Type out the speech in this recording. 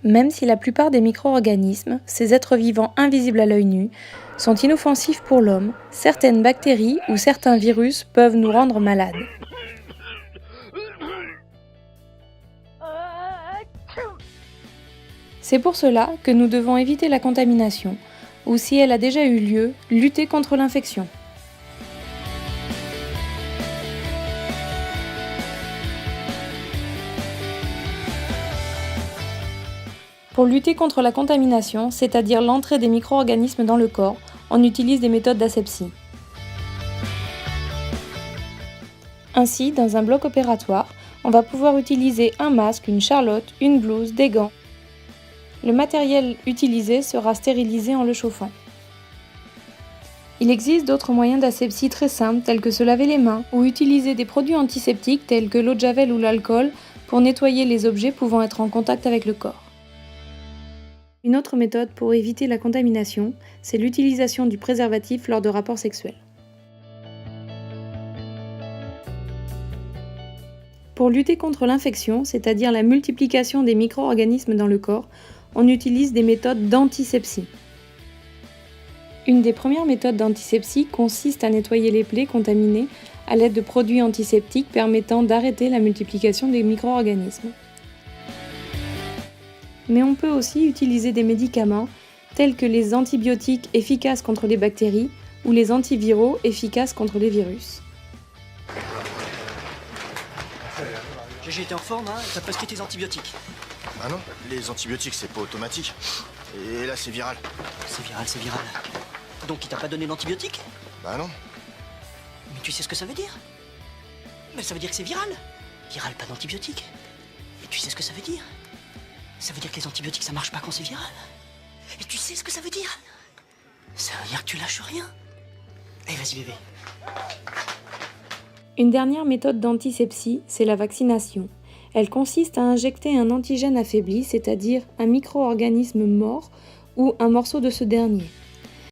Même si la plupart des micro-organismes, ces êtres vivants invisibles à l'œil nu, sont inoffensifs pour l'homme, certaines bactéries ou certains virus peuvent nous rendre malades. C'est pour cela que nous devons éviter la contamination, ou si elle a déjà eu lieu, lutter contre l'infection. Pour lutter contre la contamination, c'est-à-dire l'entrée des micro-organismes dans le corps, on utilise des méthodes d'asepsie. Ainsi, dans un bloc opératoire, on va pouvoir utiliser un masque, une charlotte, une blouse, des gants. Le matériel utilisé sera stérilisé en le chauffant. Il existe d'autres moyens d'asepsie très simples tels que se laver les mains ou utiliser des produits antiseptiques tels que l'eau de javel ou l'alcool pour nettoyer les objets pouvant être en contact avec le corps. Une autre méthode pour éviter la contamination, c'est l'utilisation du préservatif lors de rapports sexuels. Pour lutter contre l'infection, c'est-à-dire la multiplication des micro-organismes dans le corps, on utilise des méthodes d'antisepsie. Une des premières méthodes d'antisepsie consiste à nettoyer les plaies contaminées à l'aide de produits antiseptiques permettant d'arrêter la multiplication des micro-organismes. Mais on peut aussi utiliser des médicaments tels que les antibiotiques efficaces contre les bactéries ou les antiviraux efficaces contre les virus. J'ai été en forme, hein, t'as prescrit tes antibiotiques. Ah non, les antibiotiques c'est pas automatique. Et là c'est viral. C'est viral. Donc il t'a pas donné d'antibiotiques? Bah non. Mais tu sais ce que ça veut dire? Mais ça veut dire que c'est viral. Viral, pas d'antibiotiques. Et tu sais ce que ça veut dire? Ça veut dire que les antibiotiques ça marche pas quand c'est viral. Et tu sais ce que ça veut dire? Ça veut dire que tu lâches rien. Allez, vas-y bébé. Une dernière méthode d'antisepsie, c'est la vaccination. Elle consiste à injecter un antigène affaibli, c'est-à-dire un micro-organisme mort ou un morceau de ce dernier.